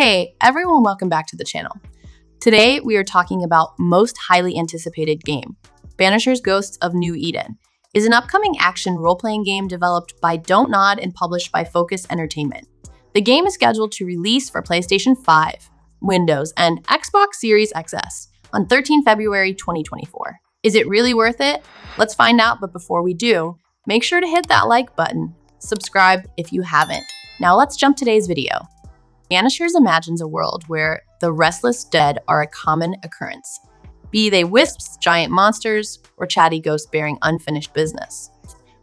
Hey everyone, welcome back to the channel. Today we are talking about most highly anticipated game. Banishers Ghosts of New Eden is an upcoming action role-playing game developed by Don't Nod and published by Focus Entertainment. The game is scheduled to release for PlayStation 5, Windows, and Xbox Series XS on 13 February 2024. Is it really worth it? Let's find out, but before we do, make sure to hit that like button, subscribe if you haven't. Now let's jump to today's video. Banishers imagines a world where the restless dead are a common occurrence, be they wisps, giant monsters, or chatty ghosts bearing unfinished business.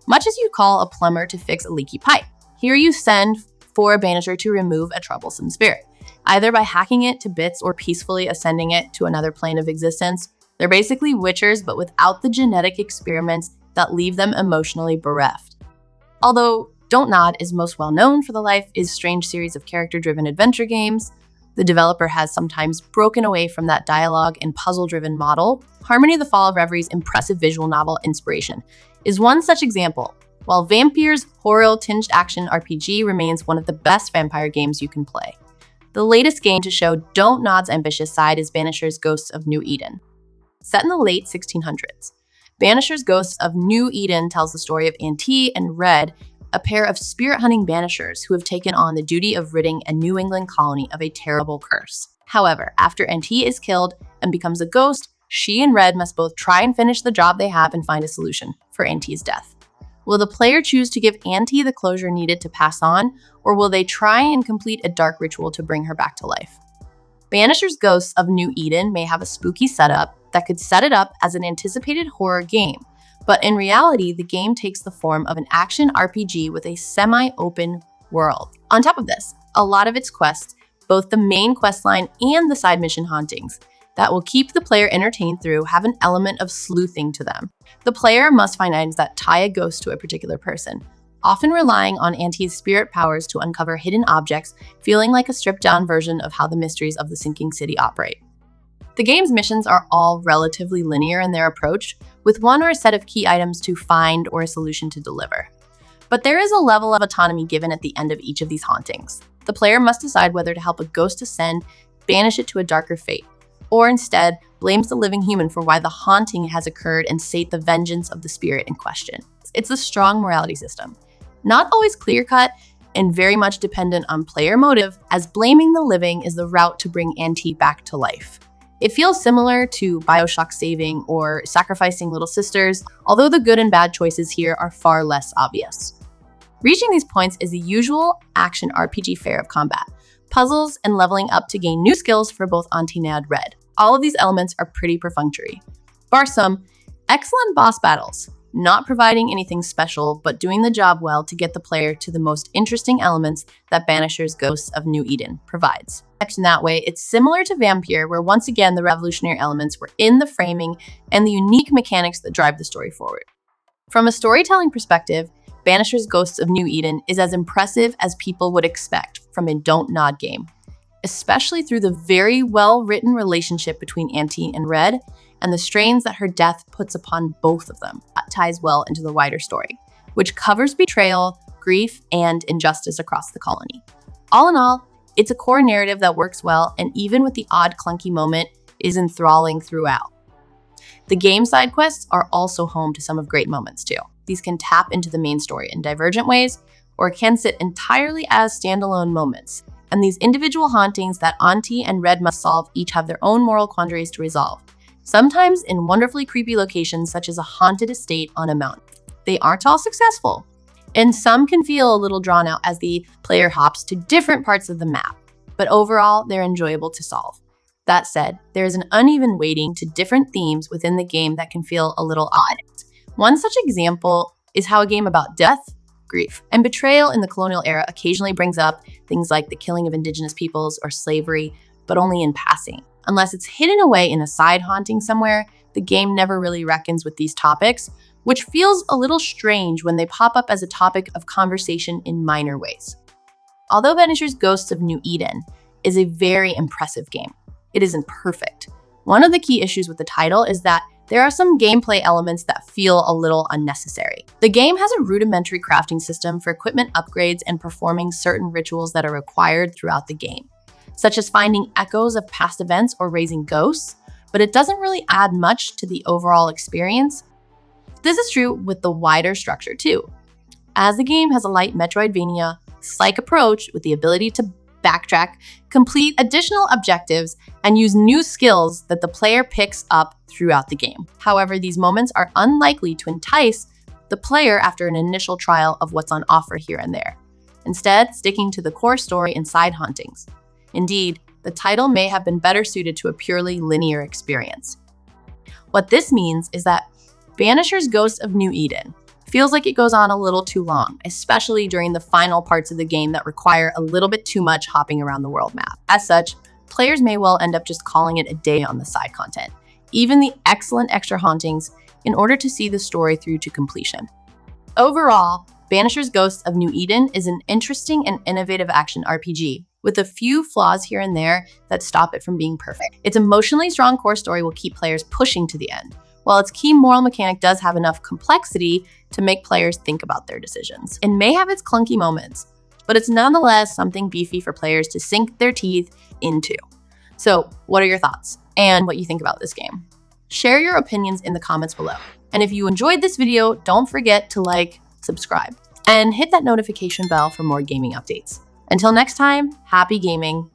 Much as you call a plumber to fix a leaky pipe, here you send for a banisher to remove a troublesome spirit, either by hacking it to bits or peacefully ascending it to another plane of existence. They're basically witchers, but without the genetic experiments that leave them emotionally bereft. Although Don't Nod is most well known for the Life is Strange series of character-driven adventure games, the developer has sometimes broken away from that dialogue and puzzle-driven model. Harmony the Fall of Reverie's impressive visual novel inspiration is one such example, while Vampyre's horror-tinged action RPG remains one of the best vampire games you can play. The latest game to show Don't Nod's ambitious side is Banishers Ghosts of New Eden. Set in the late 1600s, Banishers Ghosts of New Eden tells the story of Auntie and Red, a pair of spirit-hunting banishers who have taken on the duty of ridding a New England colony of a terrible curse. However, after Auntie is killed and becomes a ghost, she and Red must both try and finish the job they have and find a solution for Auntie's death. Will the player choose to give Auntie the closure needed to pass on, or will they try and complete a dark ritual to bring her back to life? Banishers Ghosts of New Eden may have a spooky setup that could set it up as an anticipated horror game, but in reality, the game takes the form of an action RPG with a semi-open world. On top of this, a lot of its quests, both the main questline and the side mission hauntings, that will keep the player entertained through have an element of sleuthing to them. The player must find items that tie a ghost to a particular person, often relying on Auntie's spirit powers to uncover hidden objects, feeling like a stripped-down version of how the mysteries of the sinking city operate. The game's missions are all relatively linear in their approach, with one or a set of key items to find or a solution to deliver. But there is a level of autonomy given at the end of each of these hauntings. The player must decide whether to help a ghost ascend, banish it to a darker fate, or instead blames the living human for why the haunting has occurred and sate the vengeance of the spirit in question. It's a strong morality system, not always clear-cut and very much dependent on player motive, as blaming the living is the route to bring Auntie back to life. It feels similar to BioShock saving or sacrificing little sisters, although the good and bad choices here are far less obvious. Reaching these points is the usual action RPG fare of combat, puzzles, and leveling up to gain new skills for both Auntie and Red. All of these elements are pretty perfunctory, bar some excellent boss battles, not providing anything special, but doing the job well to get the player to the most interesting elements that Banishers Ghosts of New Eden provides. In that way, it's similar to Vampyre, where once again the revolutionary elements were in the framing and the unique mechanics that drive the story forward. From a storytelling perspective, Banishers Ghosts of New Eden is as impressive as people would expect from a Don't Nod game, especially through the very well-written relationship between Auntie and Red, and the strains that her death puts upon both of them. That ties well into the wider story, which covers betrayal, grief, and injustice across the colony. All in all, it's a core narrative that works well, and even with the odd clunky moment, is enthralling throughout. The game side quests are also home to some of great moments too. These can tap into the main story in divergent ways, or can sit entirely as standalone moments. And these individual hauntings that Auntie and Red must solve each have their own moral quandaries to resolve, sometimes in wonderfully creepy locations such as a haunted estate on a mountain. They aren't all successful, and some can feel a little drawn out as the player hops to different parts of the map, but overall, they're enjoyable to solve. That said, there is an uneven weighting to different themes within the game that can feel a little odd. One such example is how a game about death, grief, and betrayal in the colonial era occasionally brings up things like the killing of indigenous peoples or slavery, but only in passing. Unless it's hidden away in a side haunting somewhere, the game never really reckons with these topics, which feels a little strange when they pop up as a topic of conversation in minor ways. Although Banishers Ghosts of New Eden is a very impressive game, it isn't perfect. One of the key issues with the title is that there are some gameplay elements that feel a little unnecessary. The game has a rudimentary crafting system for equipment upgrades and performing certain rituals that are required throughout the game. such as finding echoes of past events or raising ghosts, but it doesn't really add much to the overall experience. This is true with the wider structure too, as the game has a light Metroidvania-like approach with the ability to backtrack, complete additional objectives, and use new skills that the player picks up throughout the game. However, these moments are unlikely to entice the player after an initial trial of what's on offer here and there, instead sticking to the core story and side hauntings. Indeed, the title may have been better suited to a purely linear experience. What this means is that Banishers Ghosts of New Eden feels like it goes on a little too long, especially during the final parts of the game that require a little bit too much hopping around the world map. As such, players may well end up just calling it a day on the side content, even the excellent extra hauntings, in order to see the story through to completion. Overall, Banishers Ghosts of New Eden is an interesting and innovative action RPG, with a few flaws here and there that stop it from being perfect. Its emotionally strong core story will keep players pushing to the end, while its key moral mechanic does have enough complexity to make players think about their decisions. It may have its clunky moments, but it's nonetheless something beefy for players to sink their teeth into. So, what are your thoughts and what you think about this game? Share your opinions in the comments below. And if you enjoyed this video, don't forget to like, subscribe, and hit that notification bell for more gaming updates. Until next time, happy gaming.